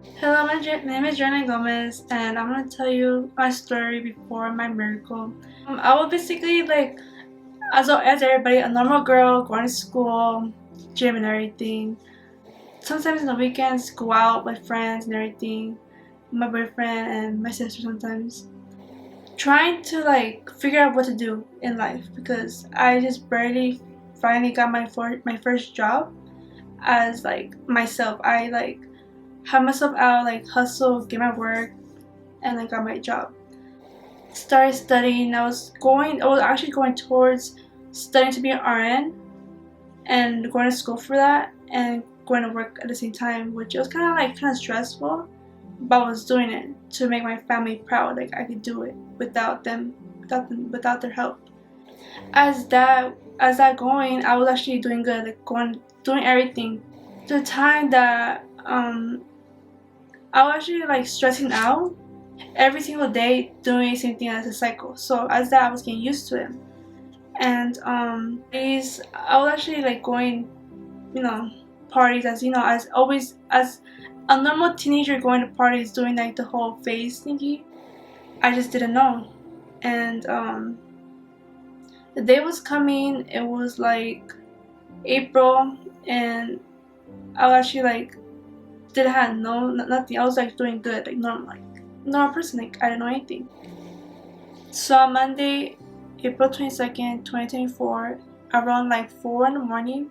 Hello, my name is Jeralyn Gomez, and I'm gonna tell you my story before my miracle. I was basically like, as everybody, a normal girl going to school, gym and everything. Sometimes on the weekends, go out with friends and everything. My boyfriend and my sister sometimes. Trying to like figure out what to do in life because I just barely finally got my first job as like myself. I like had myself out, like hustle, get my work, and I got my job. Started studying. I was actually going towards studying to be an RN and going to school for that and going to work at the same time, which was kind of stressful, but I was doing it to make my family proud. Like I could do it without their help. As that going, I was actually doing good, like doing everything. The time that I was actually like stressing out every single day doing the same thing as a cycle. So as that I was getting used to it. And these I was actually like going, you know, parties as always as a normal teenager going to parties doing like the whole phase thingy. I just didn't know. And the day was coming, it was like April, and I was actually like didn't have nothing. I was like doing good, like normal person, like I didn't know anything. So on Monday, April 22nd, 2024, around like 4 in the morning,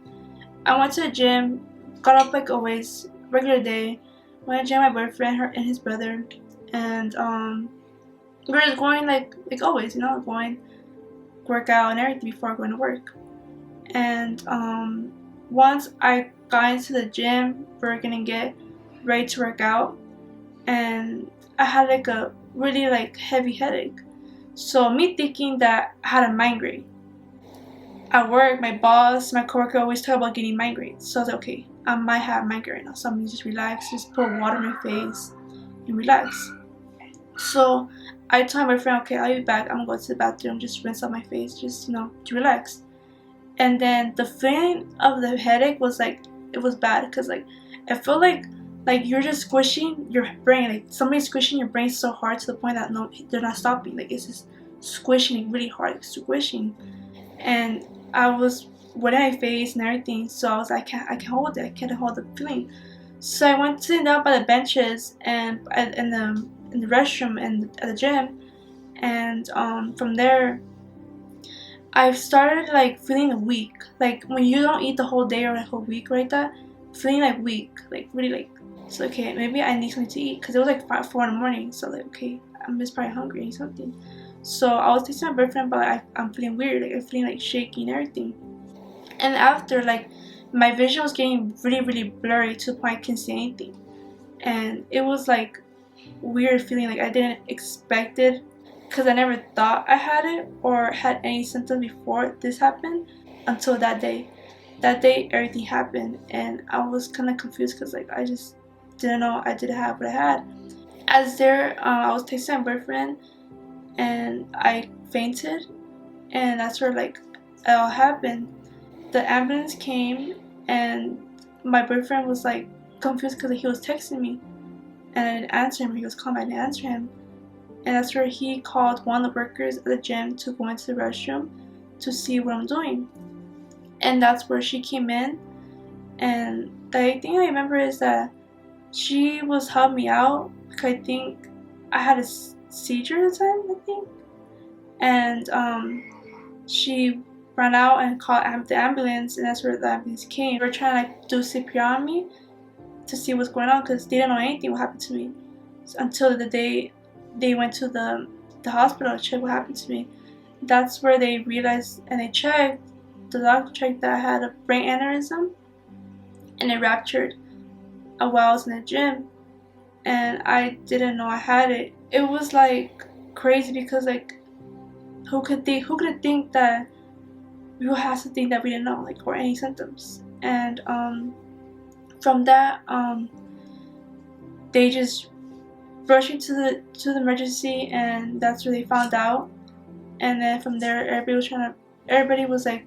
I went to the gym, got up like always, regular day, went to the gym with my boyfriend, her and his brother, and we were just going like always, going work out and everything before going to work. And once I got into the gym, we were gonna get ready to work out, and I had like a really like heavy headache. So me thinking that I had a migraine. At work, my boss, my coworker always talk about getting migraines. So I was like, okay, I might have migraine now. So I'm gonna just relax, just put water in my face and relax. So I told my friend, okay, I'll be back. I'm gonna go to the bathroom, just rinse out my face, just to relax. And then the feeling of the headache was like it was bad because like I felt like you're just squishing your brain, like somebody's squishing your brain so hard to the point that no, they're not stopping, like it's just squishing really hard, like squishing. And I was wetting my face and everything, so I was like, I can't hold it, I can't hold the feeling. So I went to sit down by the benches and in the restroom and at the gym, and from there I've started like feeling weak. Like when you don't eat the whole day or the whole week like that, feeling like weak, like really like. So okay, maybe I need something to eat because it was like 4 in the morning. So like okay, I'm just probably hungry or something. So I was texting my boyfriend, but I'm feeling weird. Like I'm feeling like shaky and everything. And after like my vision was getting really really blurry to the point I couldn't see anything. And it was like weird feeling, like I didn't expect it because I never thought I had it or had any symptoms before this happened until that day. That day, everything happened, and I was kind of confused because like I just didn't know I didn't have what I had. As there, I was texting my boyfriend, and I fainted, and that's where like it all happened. The ambulance came, and my boyfriend was like confused because he was texting me, and I didn't answer him. He was calling, I didn't answer him. And that's where he called one of the workers at the gym to go into the restroom to see what I'm doing. And that's where she came in. And the thing I remember is that she was helping me out because I think I had a seizure at the time, I think. And she ran out and called the ambulance, and that's where the ambulance came. They were trying to like do CPR on me to see what's going on because they didn't know anything what happened to me until the day they went to the hospital to check what happened to me. That's where they realized and they checked. The doctor checked that I had a brain aneurysm and it ruptured while I was in the gym, and I didn't know I had it. It was like crazy because like who could think that we would have something that we didn't know, like, or any symptoms. And from that they just rushed me to the emergency, and that's where they found out. And then from there, everybody was like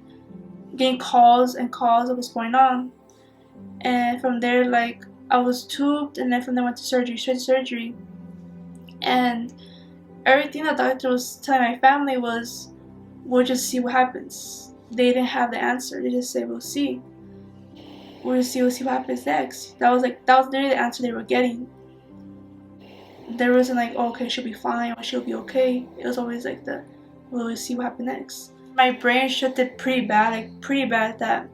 getting calls and calls of what's going on. And from there, like I was tubed, and then from there went to surgery, straight to surgery. And everything the doctor was telling my family was, we'll just see what happens. They didn't have the answer. They just said, we'll see. We'll see what happens next. That was literally the answer they were getting. There wasn't like, oh, okay, she'll be fine or she'll be okay. It was always like we'll see what happens next. My brain shifted pretty bad that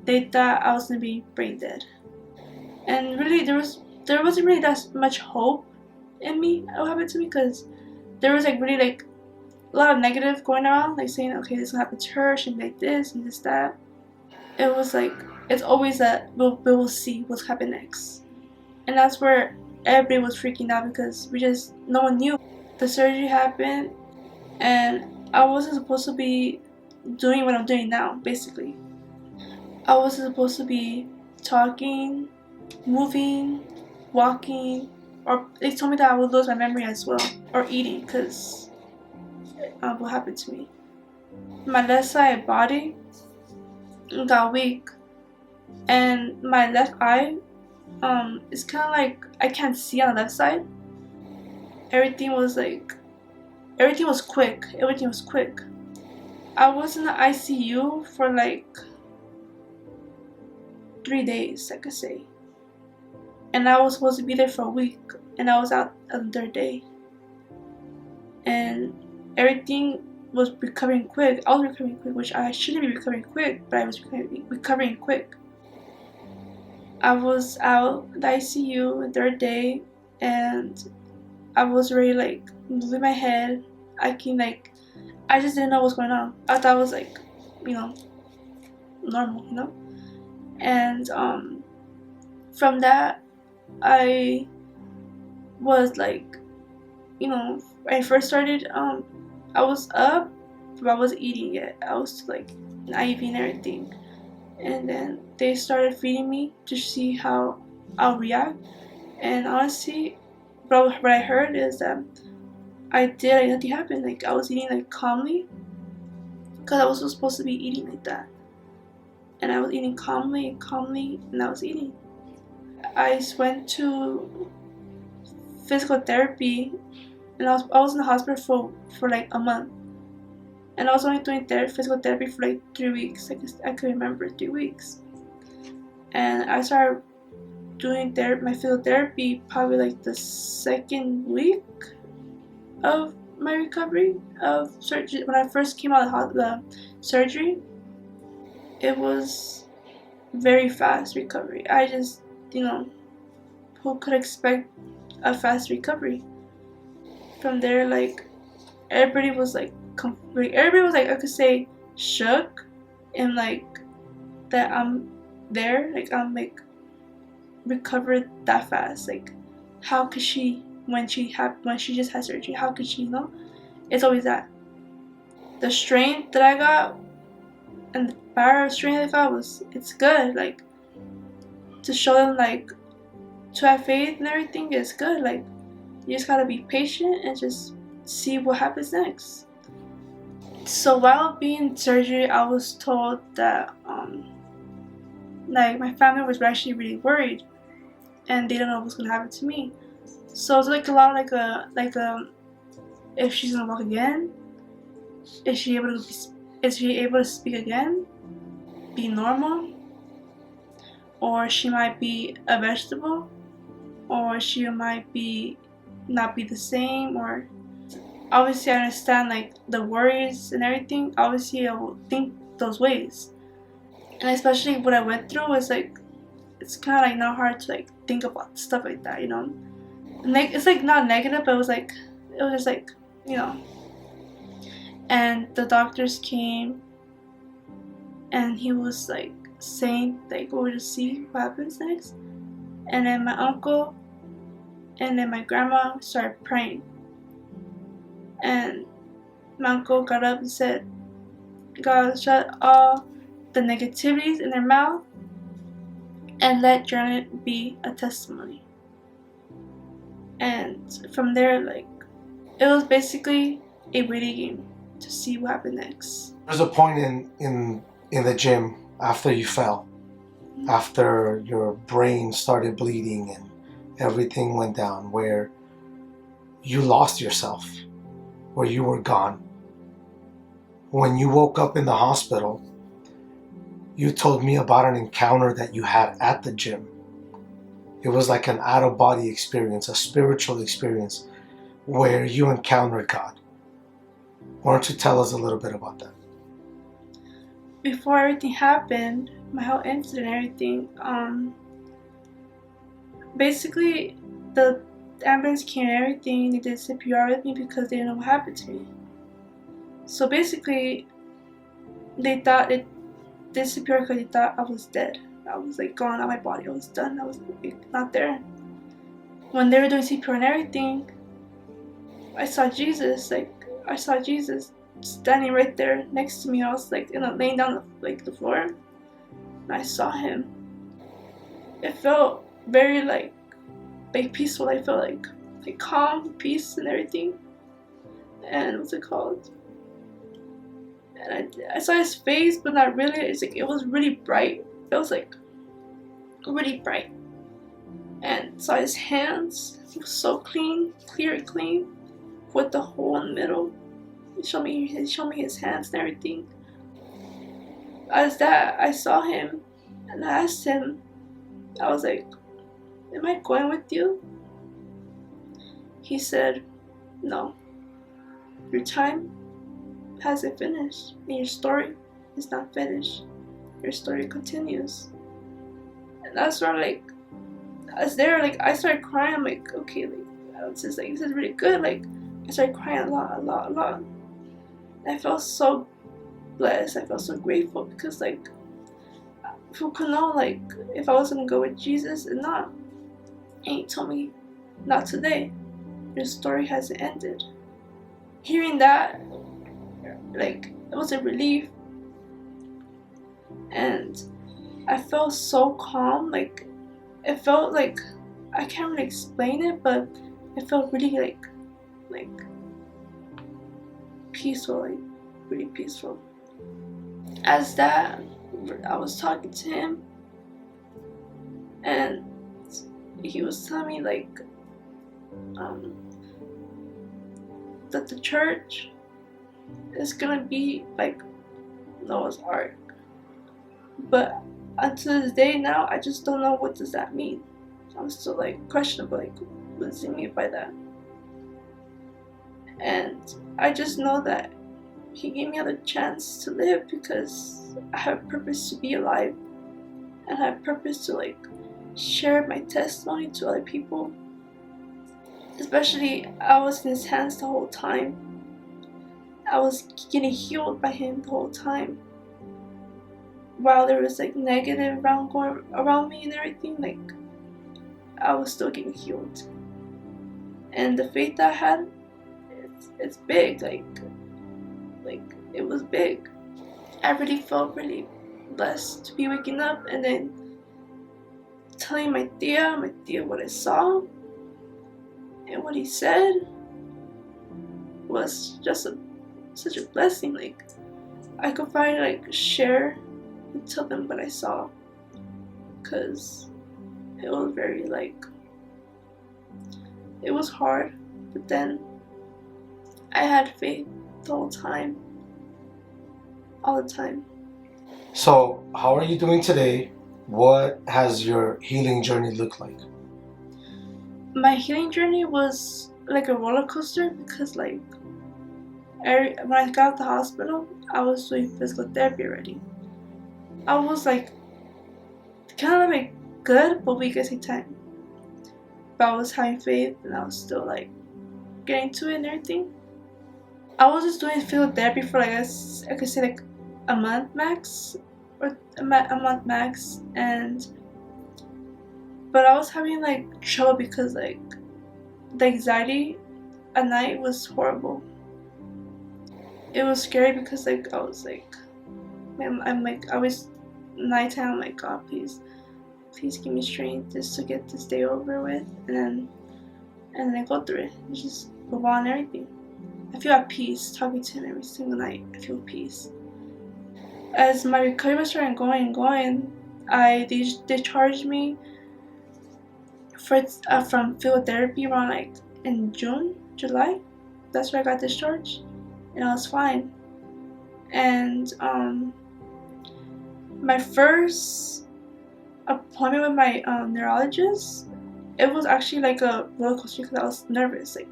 they thought I was gonna be brain dead. And really, there wasn't really that much hope in me what happened to me, because there was like really like a lot of negative going around, like saying, okay, this will happen to her, she'll make this and this, that. It was like, it's always that we'll see what's happening next. And that's where everybody was freaking out, because no one knew. The surgery happened, and I wasn't supposed to be doing what I'm doing now, basically. I wasn't supposed to be talking, moving, walking, or they told me that I would lose my memory as well, or eating, because what happened to me. My left side body got weak, and my left eye it's kind of like I can't see on the left side. Everything was quick. I was in the ICU for like 3 days, I could say. And I was supposed to be there for a week, and I was out on the 3rd day. And everything was recovering quick. I was recovering quick, which I shouldn't be recovering quick, but I was recovering quick. I was out the ICU the 3rd day, and I was already like moving my head. I just didn't know what was going on. I thought it was like, normal, And from that, I was like, when I first started, I was up, but I wasn't eating yet. I was like IV and everything. And then they started feeding me to see how I'll react. And honestly, what I heard is that nothing happened. Like, I was eating like calmly, because I wasn't supposed to be eating like that. And I was eating calmly, and I was eating. I went to physical therapy, and I was in the hospital for like a month. And I was only doing physical therapy for like 3 weeks. I could remember 3 weeks. And I started doing my physical therapy probably like the 2nd week of my recovery of surgery. When I first came out of the surgery, it was very fast recovery. I just, who could expect a fast recovery? From there, like, everybody was like, I could say, shook, and like that I'm there, like I'm like recovered that fast. Like, how could she, when she just had surgery, how could she, It's always that. The strength that I got and the power of strength I got it's good. Like, to show them, like, to have faith and everything is good. Like, you just gotta be patient and just see what happens next. So while being in surgery, I was told that like, my family was actually really worried, and they don't know what's gonna happen to me. So it's like a lot like if she's gonna walk again, is she able to speak again, be normal, or she might be a vegetable, or she might not be the same. Or obviously I understand like the worries and everything. Obviously I will think those ways, and especially what I went through was like, it's kind of like not hard to like think about stuff like that, it's like not negative, but it was just like, and the doctors came, and he was like saying like, we'll just see what happens next. And then my uncle and then my grandma started praying, and my uncle got up and said, God, shut all the negativities in their mouth and let Jeralyn be a testimony. And from there, like, it was basically a waiting game to see what happened next. There's a point in the gym after you fell, after your brain started bleeding and everything went down, where you lost yourself, where you were gone. When you woke up in the hospital, you told me about an encounter that you had at the gym. It was like an out-of-body experience, a spiritual experience, where you encountered God. Why don't you tell us a little bit about that? Before everything happened, my whole incident and everything, basically the ambulance came and everything. They did CPR with me because they didn't know what happened to me. So basically, they thought it did CPR because they thought I was dead. I was like gone out of my body. I was done. I was like, not there. When they were doing CPR and everything, I saw Jesus. I saw Jesus standing right there next to me. I was like, laying down the floor, and I saw him. It felt very like peaceful. I felt like calm, peace, and everything. And what's it called? And I saw his face, but not really. It's like it was really bright. It was like really bright. And saw his hands. He was so clean, clear and clean, with the hole in the middle. He showed me his hands and everything. As that, I saw him, and I asked him. I was like, "Am I going with you?" He said, "No. Your time hasn't finished, and your story is not finished. Your story continues." And that's where I started crying. I'm like, okay, this is really good. I started crying a lot. And I felt so blessed. I felt so grateful because who could know if I was gonna go with Jesus or not? And he told me, not today. Your story hasn't ended. Hearing that, it was a relief, and I felt so calm. It felt like, I can't really explain it, but it felt really peaceful, really peaceful. As that, I was talking to him, and he was telling me that the church is gonna be like Noah's Ark. But until this day now, I just don't know what does that mean. I'm still questionable, what does he mean by that? And I just know that he gave me another chance to live because I have purpose to be alive, and I have purpose to share my testimony to other people. Especially, I was in his hands the whole time. I was getting healed by him the whole time. While there was negative going around me and everything, I was still getting healed. And the faith I had, it's big. It was big. I really felt really blessed to be waking up and then telling my tia what I saw, and what he said was just such a blessing. I could finally share and tell them what I saw, because it was very it was hard, but then I had faith the whole time, all the time. So, how are you doing today? What has your healing journey looked like? My healing journey was like a roller coaster, because when I got out of the hospital, I was doing physical therapy already. I was kind of good but weak at the same time. But I was having faith, and I was still getting to it and everything. I was just doing physical therapy for I could say a month max, or a month max, but I was having trouble because the anxiety at night was horrible. It was scary because I was I'm always nighttime. I'm like, God, please give me strength just to get this day over with, and then I go through it and just move on and everything. I feel at peace talking to him every single night. I feel peace. As my recovery was starting going, they charged me for from physical therapy around like in June, July. That's where I got discharged, and I was fine. And my first appointment with my neurologist, it was actually like a roller coaster because I was nervous, like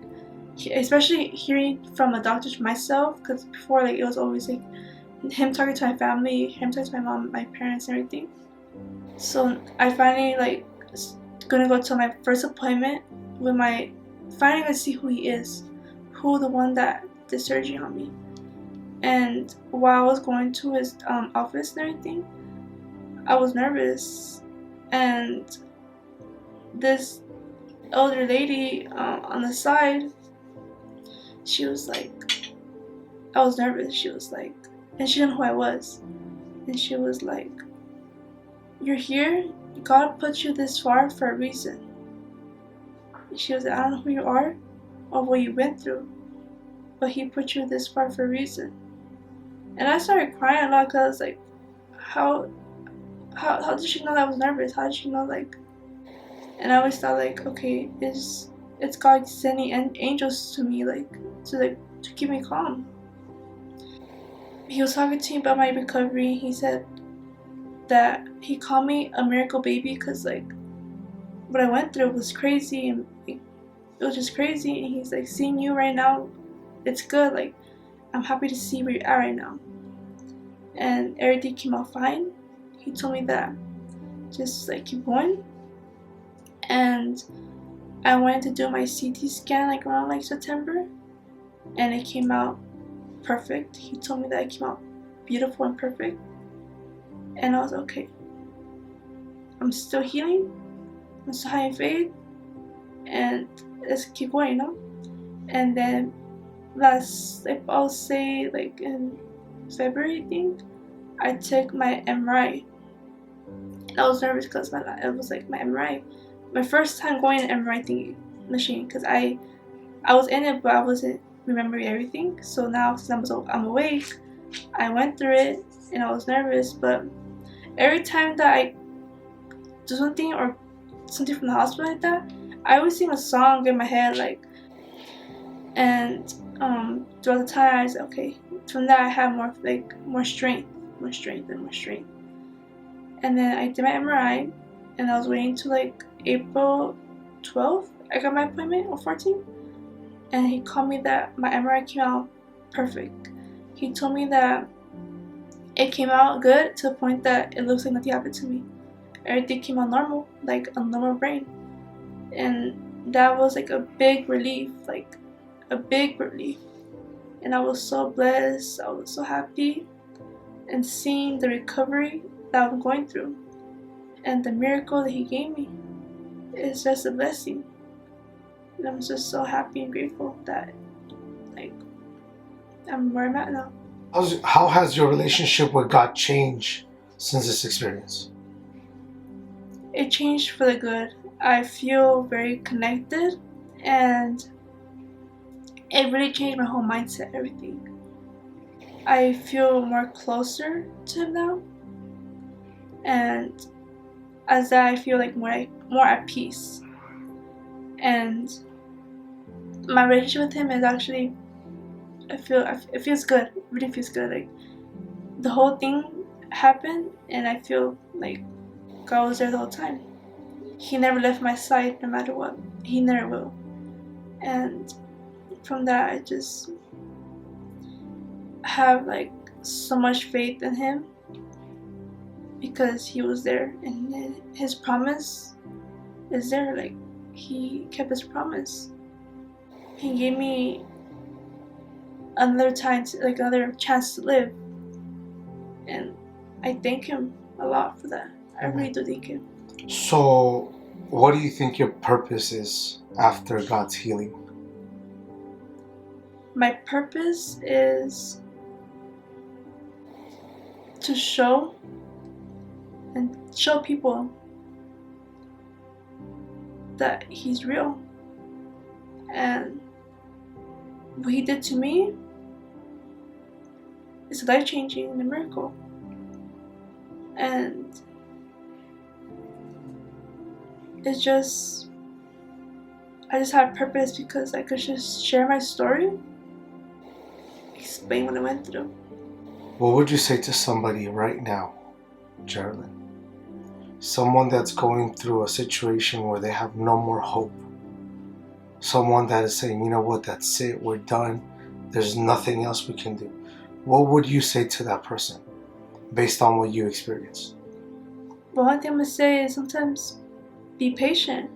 especially hearing from a doctor to myself. Because before, like it was always like him talking to my family, him talking to my mom, my parents, and everything. So I finally like gonna go to my first appointment with my finally gonna see who he is, who the one that did surgery on me. And while I was going to his office and everything, I was nervous, and this older lady on the side, she was like, I was nervous. She was like, and she didn't know who I was, and she was like, "You're here. God put you this far for a reason." She was like, "I don't know who you are or what you went through, but He put you this far for a reason." And I started crying a lot because I was like, how did she know that I was nervous? How did she know, like? And I always thought like, okay, it's God sending angels to me, like to keep me calm. He was talking to me about my recovery. He said that he called me a miracle baby because like what I went through was crazy, and it was just crazy. And he's like, seeing you right now, it's good. Like I'm happy to see where you're at right now. And everything came out fine. He told me that just like keep going. And I went to do my CT scan like around like September, and it came out perfect. He told me that it came out beautiful and perfect, and I was okay. I'm still healing. I'm still having faith, and let's keep going, you know. And then last, like, I'll say like in February, I think I took my MRI. And I was nervous because it was like my MRI, my first time going to MRI thingy machine, because I was in it but I wasn't remembering everything. So now since I'm awake, I went through it and I was nervous. But every time that I do something or something from the hospital like that, I always sing a song in my head, like, and throughout the time I was like, okay. From that I have more strength. And then I did my MRI, and I was waiting to like April 12th. I got my appointment on 14th, and he called me that my MRI came out perfect. He told me that it came out good to the point that it looks like nothing happened to me. Everything came out normal, like a normal brain. And that was like a big relief, And I was so blessed, I was so happy, and seeing the recovery that I'm going through and the miracle that he gave me is just a blessing. And I'm just so happy and grateful that like I'm where I'm at now. How has your relationship with God changed since this experience? It changed for the good. I feel very connected, and it really changed my whole mindset, everything. I feel more closer to him now, and as that I feel like more at peace. And my relationship with him is actually, it feels good. It really feels good. Like the whole thing happened, and I feel like God was there the whole time. He never left my side, no matter what. He never will. And from that, I just have like so much faith in him because he was there, and his promise is there. Like he kept his promise. He gave me another chance to live, and I thank him a lot for that. I really do thank him. So, what do you think your purpose is after God's healing? My purpose is to show people that he's real, and what he did to me is life-changing and a miracle. And it's just, I just had purpose because I could just share my story, explain what I went through. What would you say to somebody right now, Jeralyn? Someone that's going through a situation where they have no more hope. Someone that is saying, you know what, that's it, we're done. There's nothing else we can do. What would you say to that person based on what you experienced? But one thing I'm gonna say is sometimes be patient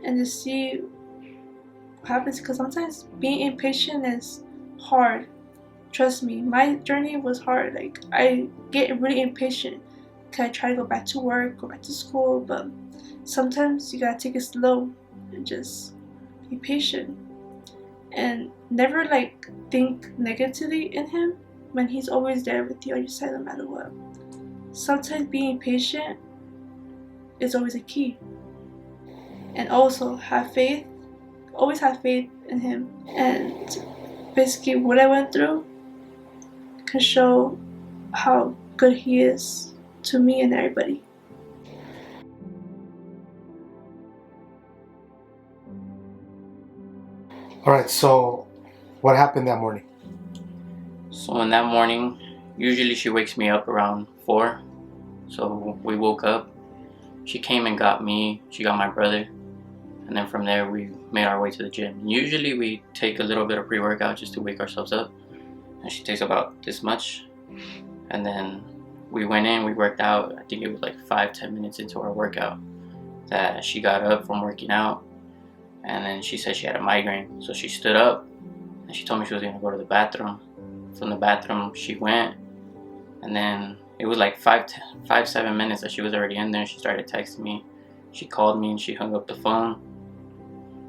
and just see what happens, because sometimes being impatient is hard. Trust me, my journey was hard. Like, I get really impatient because I try to go back to work, go back to school, but sometimes you gotta take it slow and just be patient and never like think negatively in him when he's always there with you on your side no matter what. Sometimes being patient is always a key. And also have faith, always have faith in him. And basically what I went through can show how good he is to me and everybody. All right, so what happened that morning? So in that morning, usually she wakes me up around 4. So we woke up. She came and got me. She got my brother. And then from there, we made our way to the gym. Usually we take a little bit of pre-workout just to wake ourselves up. And she takes about this much. And then we went in, we worked out. I think it was like 5-10 minutes into our workout that she got up from working out. And then she said she had a migraine. So she stood up and she told me she was gonna go to the bathroom. From the bathroom, she went. And then it was like 5-7 minutes that she was already in there. She started texting me. She called me and she hung up the phone.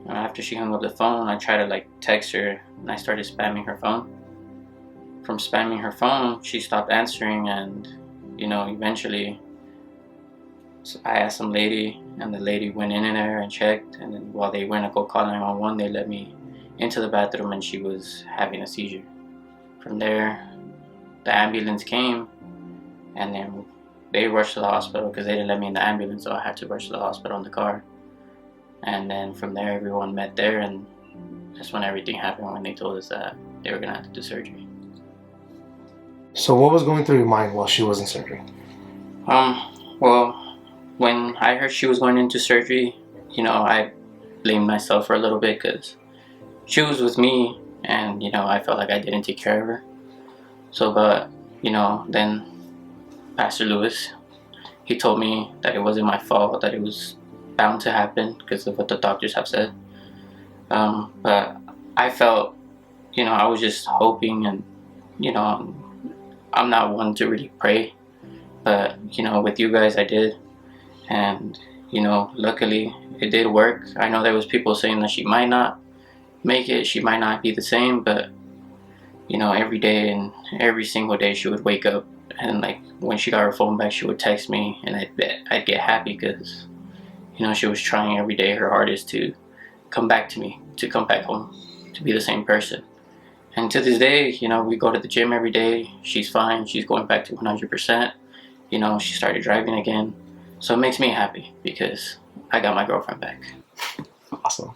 And after she hung up the phone, I tried to like text her and I started spamming her phone. From spamming her phone, she stopped answering, and eventually I asked some lady, and the lady went in there and checked, and then while they went to go call 911, they let me into the bathroom and she was having a seizure. From there, the ambulance came, and then they rushed to the hospital because they didn't let me in the ambulance, so I had to rush to the hospital in the car. And then from there, everyone met there, and that's when everything happened, when they told us that they were gonna have to do surgery. So what was going through your mind while she was in surgery? Well, when I heard she was going into surgery, I blamed myself for a little bit because she was with me, and I felt like I didn't take care of her. So, but then Pastor Lewis, he told me that it wasn't my fault, that it was bound to happen because of what the doctors have said. But I felt, I was just hoping, and I'm not one to really pray, but with you guys I did, and luckily it did work. I know there was people saying that she might not make it, she might not be the same, but every day and every single day she would wake up, and like when she got her phone back, she would text me, and I'd get happy because she was trying every day her hardest to come back to me, to come back home, to be the same person. And to this day, we go to the gym every day. She's fine. She's going back to 100%. She started driving again. So it makes me happy because I got my girlfriend back. Awesome.